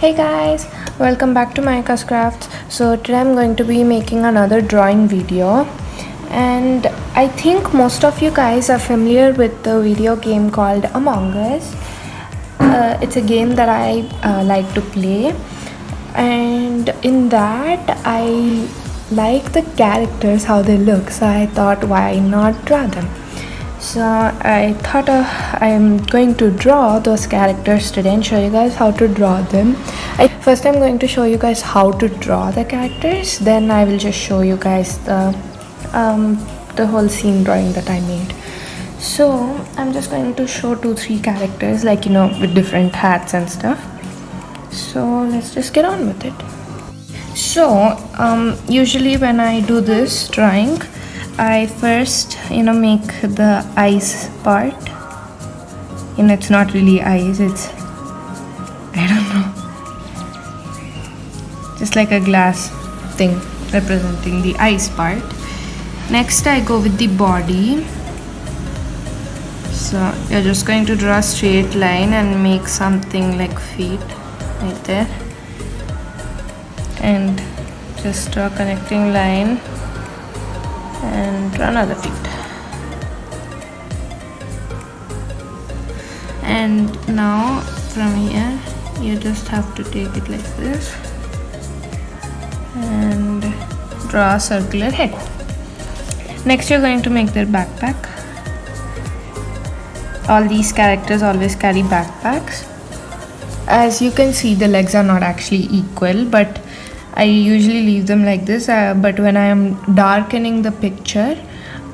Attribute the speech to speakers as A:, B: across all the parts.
A: Hey guys, welcome back to Maika's Crafts. So today I'm going to be making another drawing video, and I think most of you guys are familiar with the video game called Among Us. It's a game that I like to play, and in that I like the characters, how they look, so I thought why not draw them. So I thought I'm going to draw those characters today and show you guys how to draw them. First I'm going to show you guys how to draw the characters, then I will just show you guys the whole scene drawing that I made. So I'm just going to show 2-3 characters, like, you know, with different hats and stuff. So let's just get on with it. So usually when I do this drawing, I first, make the eyes part. It's not really eyes, it's, I don't know, just like a glass thing representing the eyes part. Next I go with the body. So you're just going to draw a straight line and make something like feet right there, and just draw a connecting line and draw another feet. And now from here you just have to take it like this and draw a circular head. Next you're going to make their backpack. All these characters always carry backpacks. As you can see, the legs are not actually equal, but I usually leave them like this, but when I am darkening the picture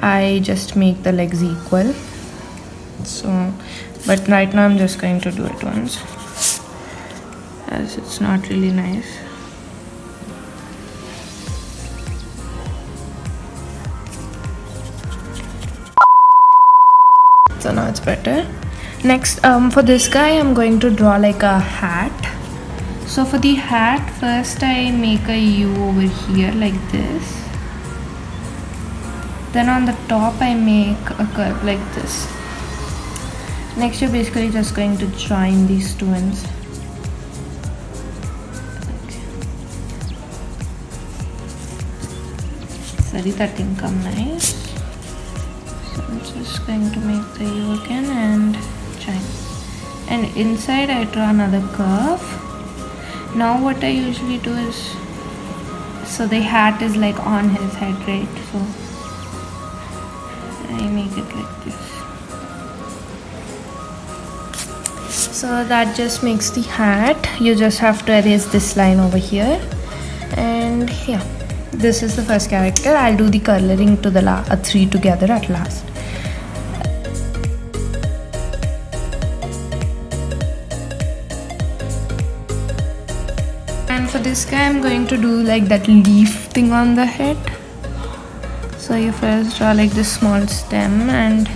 A: I just make the legs equal. So, but right now I'm just going to do it once, as it's not really nice. So now it's better. Next, for this guy I'm going to draw like a hat. So for the hat, first I make a U over here like this. Then on the top I make a curve like this. Next you're basically just going to join these two ends. Sorry, that didn't come nice. So I'm just going to make the U again and join. And inside I draw another curve. Now what I usually do is, so the hat is like on his head, right? So I make it like this. So that just makes the hat. You just have to erase this line over here. And yeah, this is the first character. I'll do the coloring to the 3 together at last. And for this guy I'm going to do like that leaf thing on the head. So you first draw like this small stem and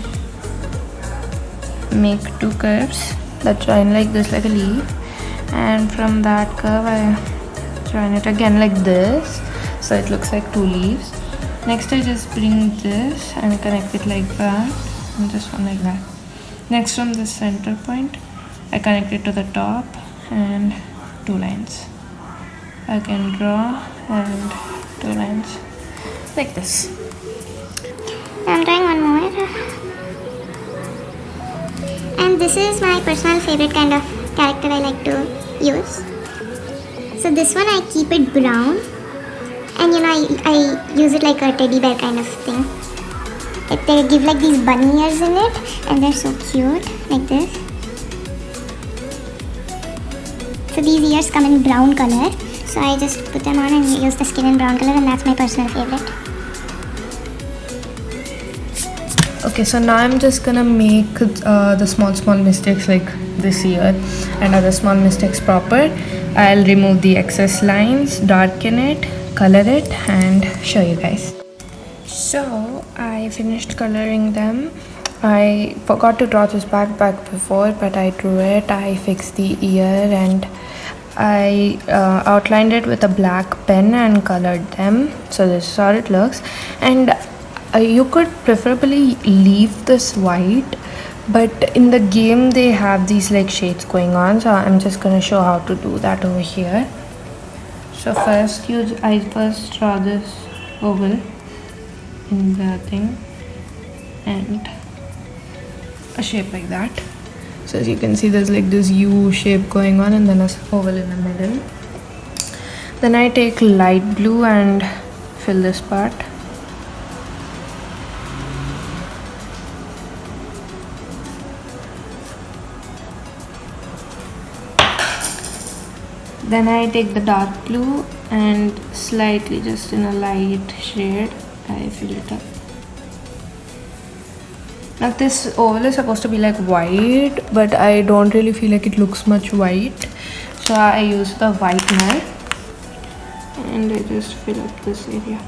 A: make 2 curves that join like this, like a leaf, and from that curve I join it again like this, so it looks like 2 leaves. Next I just bring this and connect it like that, and this one like that. Next from this center point I connect it to the top and 2 lines. I can draw and 2 lines like this.
B: I'm drawing one more, and this is my personal favorite kind of character I like to use. So this one I keep it brown, and I use it like a teddy bear kind of thing. They give like these bunny ears in it, and they're so cute like this. So these ears come in brown color. So I just put them on and use the skin in brown color, and that's my personal favorite.
A: Okay, so now I'm just gonna make the small mistakes like this here and other small mistakes proper. I'll remove the excess lines, darken it, color it, and show you guys. So I finished coloring them. I forgot to draw this backpack before, but I drew it. I fixed the ear and I outlined it with a black pen and colored them. So this is how it looks. And you could preferably leave this white, but in the game they have these like shades going on, so I'm just gonna show how to do that over here. So first I first draw this oval in the thing and a shape like that. So as you can see, there's like this U shape going on and then a oval in the middle. Then I take light blue and fill this part. Then I take the dark blue and slightly, just in a light shade, I fill it up. Now this oval is supposed to be like white, but I don't really feel like it looks much white, so I use the whitener and I just fill up this area.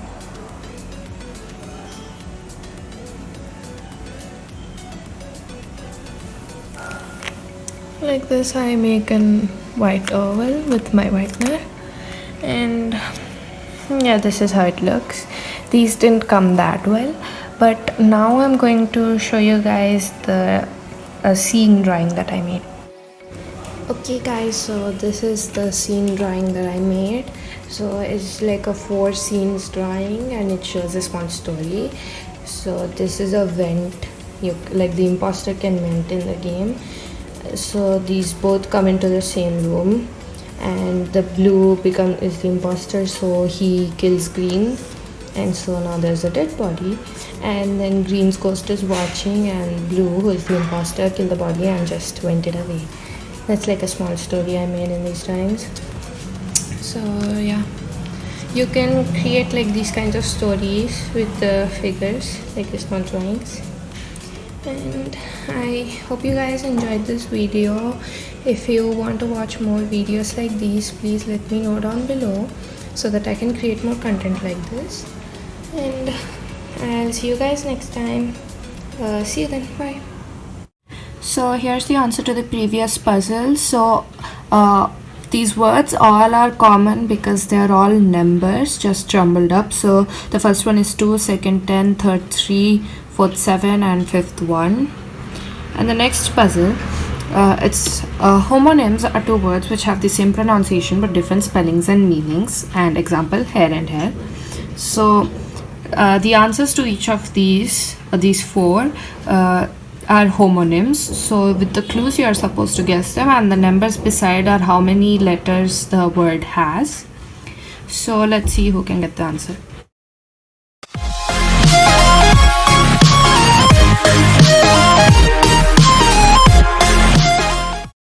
A: Like this I make an white oval with my whitener, and yeah, this is how it looks. These didn't come that well, but now I'm going to show you guys the scene drawing that I made. Okay guys, so this is the scene drawing that I made. So it's like a 4 scenes drawing and it shows a small story. So this is a vent, like the imposter can vent in the game. So these both come into the same room, and the blue is the imposter, so he kills green, and so now there's a dead body, and then green's ghost is watching and blue, who is the imposter, killed the body and just went it away. That's like a small story I made in these drawings. So yeah, you can create like these kinds of stories with the figures, like the small drawings. And I hope you guys enjoyed this video. If you want to watch more videos like these, please let me know down below so that I can create more content like this. And I'll see you guys next time. See you then, bye. So here's the answer to the previous puzzle. So these words all are common because they're all numbers just jumbled up. So the first one is 2, second 10, third 3, fourth 7, and fifth 1. And the next puzzle, it's homonyms are 2 words which have the same pronunciation but different spellings and meanings. And example, hair and hair. So the answers to each of these 4 are homonyms. So with the clues you are supposed to guess them, and the numbers beside are how many letters the word has. So let's see who can get the answer.